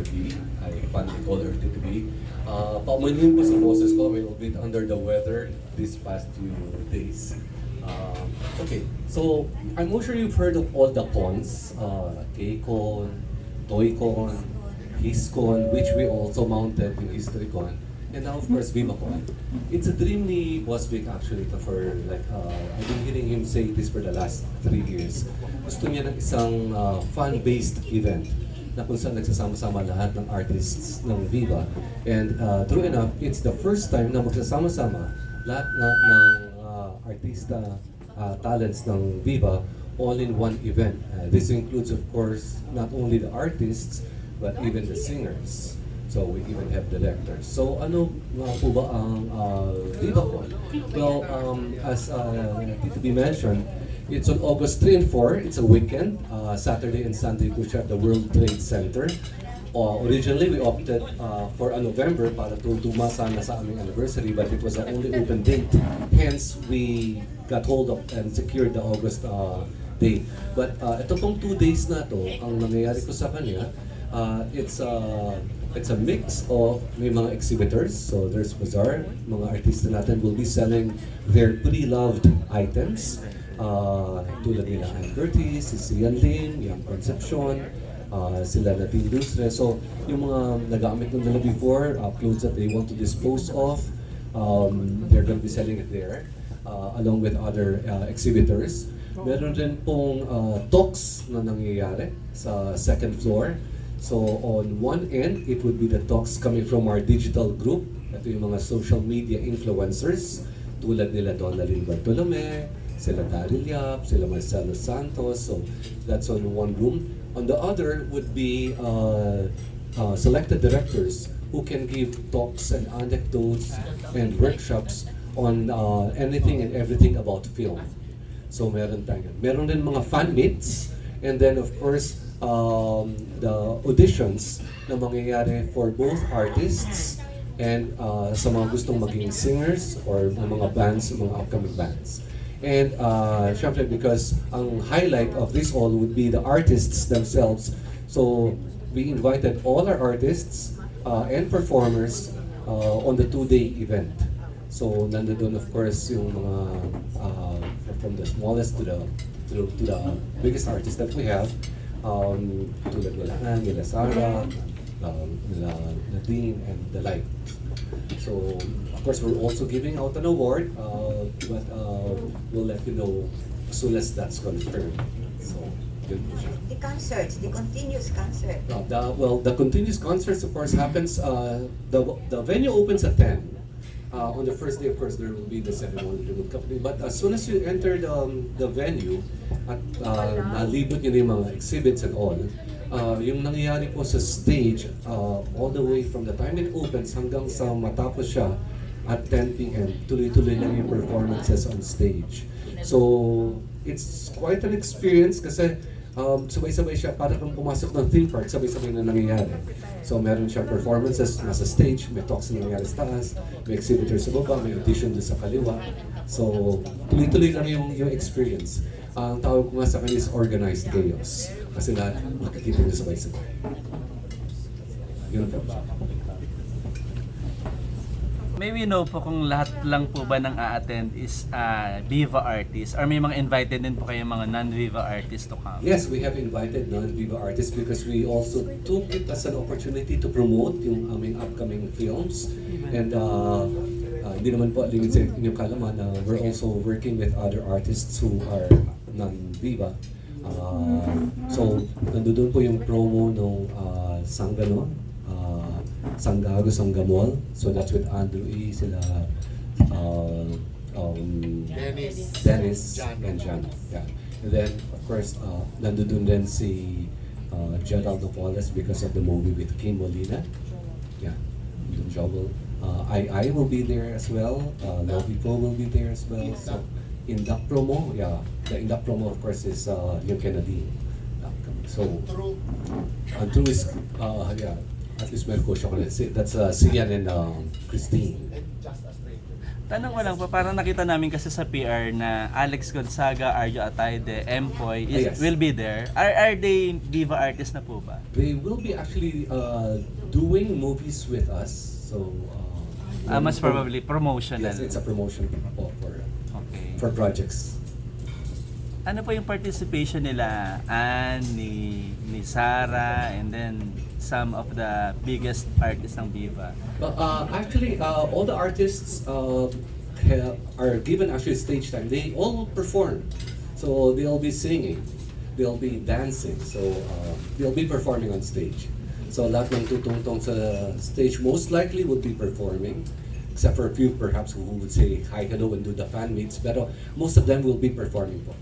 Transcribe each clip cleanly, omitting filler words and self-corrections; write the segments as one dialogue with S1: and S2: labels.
S1: to be. I finally told her to be. Paumanhin po sa boses ko, I'm a bit under the weather these past few days. Okay, so I'm sure you've heard of all the cons, K-Con, Toy-Con, His-Con, which we also mounted in History-Con, and now of course VivaCon. It's a dream ni Boss Vic actually for like, I've been hearing him say this for the last 3 years. Gusto niya ng isang fun-based event na kung saan nagsasama-sama lahat ng artists ng Viva. And true enough, it's the first time na magsasama-sama lahat ng artista, talents ng Viva all in one event. This includes of course not only the artists but even the singers. So we even have directors. So ano nga po ba ang VivaCon? Well, as to be mentioned, it's on August 3 and 4. It's a weekend, Saturday and Sunday po siya at the World Trade Center. Originally, we opted for a November para tumasa na sa aming anniversary, but it was the only open date. Hence, we got hold of and secured the August date. But ito pong 2 days na to, ang nangyayari ko sa kanya, it's a mix of may mga exhibitors, so there's bazaar, mga artista natin will be selling their pre-loved items, tulad nila Ann Curtis, si Sian Lim, Yang Concepcion, sila Nadine Lustre. So yung mga nagamit nila before, clothes that they want to dispose of, they're going to be selling it there, along with other exhibitors. Meron din pong talks na nangyayari sa second floor. So on one end, it would be the talks coming from our digital group. Ito yung mga social media influencers tulad nila Donalyn Bartolome, sila Daryl Yap, sila Marcelo Santos. So that's on one room. On the other would be selected directors who can give talks and anecdotes and workshops on anything and everything about film. So meron tayo. Meron din mga fan meets, and then of course the auditions na mangyayari for both artists and sa mga gustong maging singers or mga bands, mga upcoming bands. And syempre because ang highlight of this all would be the artists themselves. So we invited all our artists and performers on the 2-day event. So nandoon of course yung mga from the smallest to the biggest artists that we have. Tulad nila Ann, nila Sarah, nila Nadine, and the like. So, of course, we're also giving out an award, but we'll let you know as soon as that's confirmed. So, yun po siya.
S2: The concerts, the continuous concert.
S1: The continuous concerts, of course, happens, the venue opens at 10. On the first day, of course, there will be the ceremony, the company. But as soon as you enter the venue, at nalibot nyo na yung mga exhibits and all, yung nangyayari po sa stage, all the way from the time it opens hanggang sa matapos siya at 10 p.m., tuloy-tuloy lang yung performances on stage. So, it's quite an experience kasi sabay-sabay siya, para kang pumasok ng theme park, sabay-sabay na nangyayari. So meron siyang performances nasa stage, may talks na nangyayari sa taas, may exhibitors sa baba, may audition doon sa kaliwa. So tuloy-tuloy lang yung experience. Ang tawag ko nga sa kanya is organized chaos. Kasi lahat makikita niyo sabay-sabay. Yun po.
S3: May we know po kung lahat lang po ba ng a-attend is Viva artists or may mga invited din po kayo mga non-Viva artists to come?
S1: Yes, we have invited non-Viva artists because we also took it as an opportunity to promote yung aming upcoming films. And hindi naman po limited sa inyong kalaman na we're also working with other artists who are non-Viva. So, nandoon po yung promo ng Sanggano, Sanggago, Sanggamol. So that's with Andrew E. sila Dennis and John. Yeah. And then of course nandoon din si Gerald Wallace because of the movie with Kim Molina. Yeah. Jobble. I will be there as well. Lovey Pro will be there as well. So in that promo, yeah, the in that promo of course is yung Nadine. So Andrew is yeah. At least may coach ako. That's Sian and Christine.
S3: Tanong ko lang po, parang nakita namin kasi sa PR na Alex Gonzaga, Arjo Ataide, Empoy
S1: Yes.
S3: will be there. Are they Viva artists na po ba?
S1: They will be actually doing movies with us. So,
S3: Mas probably promotional.
S1: yes, it's a promotion po
S3: Okay.
S1: for projects.
S3: Ano po yung participation nila? Anne, ni Sarah, and then some of the biggest artists ng Viva?
S1: Actually, all the artists are given actually stage time. They all perform. So they'll be singing, they'll be dancing, so they'll be performing on stage. So lahat ng tutungtong sa stage most likely would be performing, except for a few perhaps who would say hi, hello, and do the fan meets. Pero most of them will be performing po.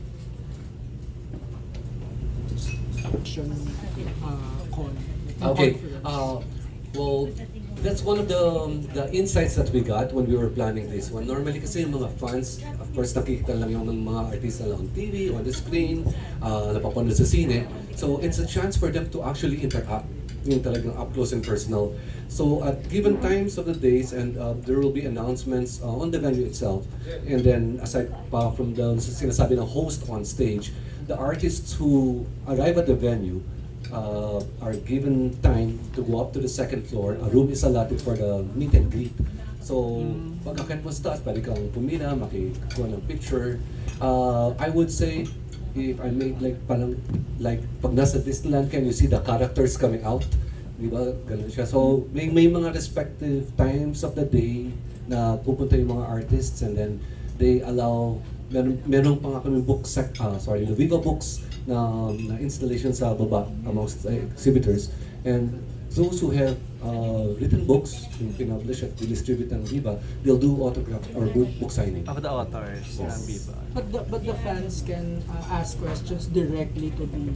S4: Action call.
S1: Okay. Well, that's one of the insights that we got when we were planning this one. Normally kasi yung mga fans, of course, nakikita lang yung mga artista lang on TV, on the screen, napapanood sa sine. So it's a chance for them to actually interact, yung talagang up close and personal. So at given times of the days, and there will be announcements on the venue itself. And then aside pa from the sinasabi ng host on stage, the artists who arrive at the venue are given time to go up to the second floor. A room is allotted for the meet and greet. So, pag akit mo sa taas, pwede kang pumila, makikuha ng picture. I would say, if I made like pag nasa Disneyland, can you see the characters coming out? Di ba? Ganun siya. So, may mga respective times of the day na pupunta yung mga artists, and then they allow, meron pa nga kami the Viva books na installation sa baba amongst exhibitors, and those who have written books, yung pinublish at distribute ng Viva, they'll do autograph or book signing.
S3: Of the authors ng Viva.
S4: But the fans can ask questions directly to the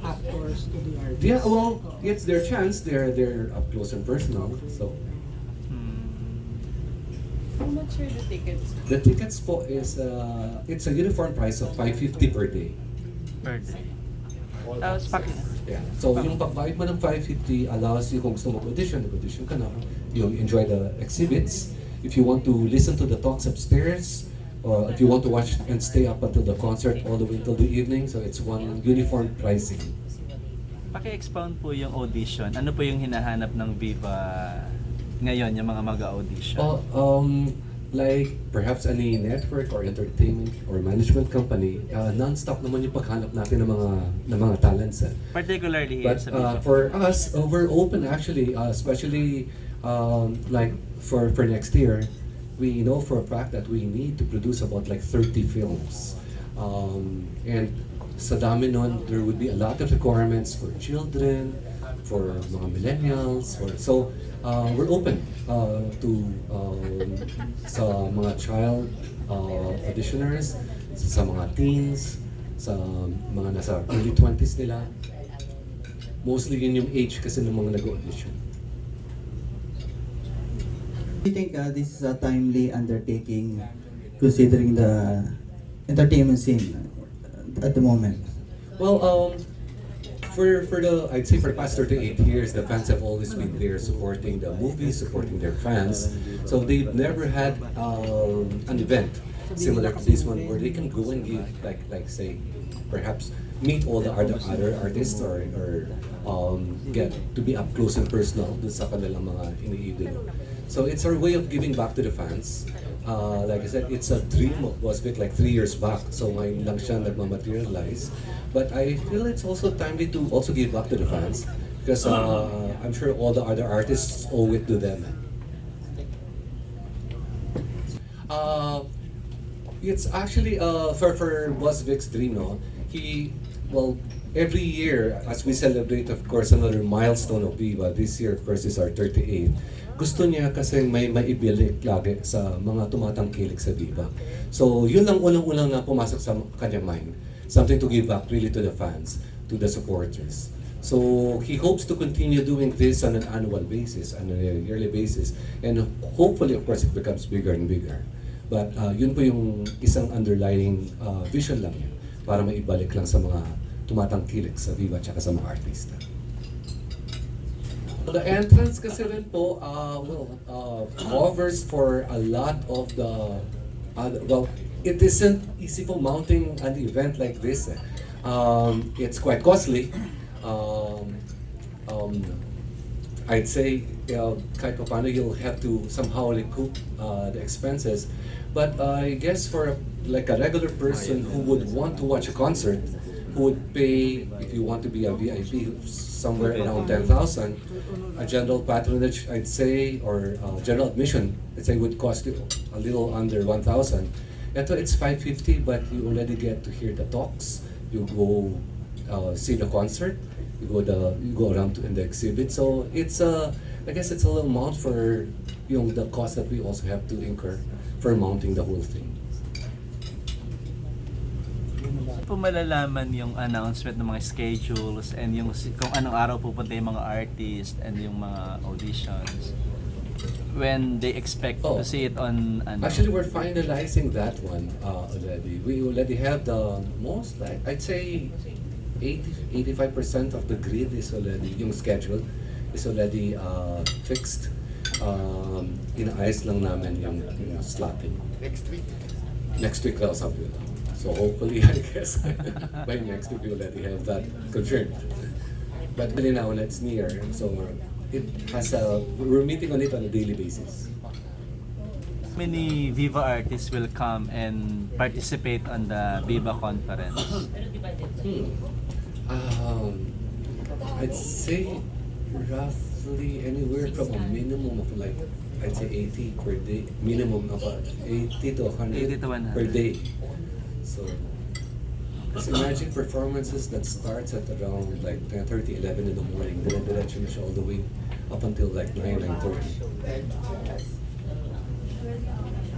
S4: actors, to the artists.
S1: Yeah, well, it's their chance. They're up close and personal. So
S5: How much are the tickets?
S1: the tickets po is it's a uniform price of 550 per day.
S3: Per day. Tapos
S1: Yeah. So yung pagbayad mo ng 550 allows you, kung gusto mo audition ka na. You enjoy the exhibits. If you want to listen to the talks upstairs, or if you want to watch and stay up until the concert all the way until the evening, so it's one uniform pricing.
S3: Paki-expound po yung audition. Ano po yung hinahanap ng Viva ngayon, yung mga mag-audition?
S1: Like perhaps any network or entertainment or management company, non-stop naman yung paghanap natin ng mga talents.
S3: Particularly here
S1: But
S3: sa Viva.
S1: for us, we're open actually, especially like for next year. We know for a fact that we need to produce about like 30 films. And sa dami nun, there would be a lot of requirements for children, for mga millennials, so we're open to sa mga child auditioners, sa mga teens, sa mga nasa early 20s nila. Mostly yun yung age kasi ng mga nag-audition.
S6: I think this is a timely undertaking considering the entertainment scene at the moment.
S1: Well, for the, I'd say for the past 38 years, the fans have always been there supporting the movies, supporting their fans. So they've never had an event similar to this one where they can go and give, like say, perhaps meet all the other artists or get to be up close and personal dun sa kanilang mga iniidolo. So it's our way of giving back to the fans. Like I said, it's a dream of Boswick like 3 years back. So ngayon lang siya nagmamaterialize. But I feel it's also timely to also give back to the fans because I'm sure all the other artists owe it to them. It's actually for Boswick's dream, no? Every year as we celebrate, of course, another milestone of Viva. This year, of course, is our 38th. Gusto niya kasi may maibilik lagi sa mga tumatangkilik sa Viva. So, yun lang unang-unang na pumasok sa kanyang mind. Something to give back really to the fans, to the supporters. So, he hopes to continue doing this on an annual basis, on a yearly basis. And hopefully, of course, it becomes bigger and bigger. But yun po yung isang underlying vision lang niya para maibalik lang sa mga tumatangkilik sa Viva at sa mga artista. The entrance kasi rin po, covers for a lot of the, well, it isn't easy for mounting an event like this. It's quite costly. I'd say, kahit paano you'll have to somehow recoup the expenses. But I guess for like a regular person who would want to watch a concert, who would pay, if you want to be a VIP, somewhere around 10,000, a general patronage, I'd say, or general admission, I'd say would cost you a little under 1,000. Ito, it's 550, but you already get to hear the talks. You go see the concert. You go around in the exhibit. So it's I guess it's a little amount for the cost that we also have to incur for mounting the whole thing.
S3: Po malalaman yung announcement ng mga schedules and yung kung anong araw pupunta yung mga artists and yung mga auditions when they expect to see it on
S1: Actually, we're finalizing that one already. We already have the most, like I'd say 85% of the grid is already, yung schedule is already fixed. Inaayos lang namin yung slotting. Next week daw sabi ko. So hopefully, I guess, by next week we already have that confirmed. But really now, it's near. So it has we're meeting on it on a daily basis.
S3: Many Viva artists will come and participate on the Viva conference.
S1: I'd say roughly anywhere from a minimum of like, I'd say 80 per day, minimum of 80 to 100
S3: 80 to 100.
S1: per day. So, just imagine performances that starts at around like 10:30, 11 in the morning, diretso na siya all the way up until like 9, 9:30.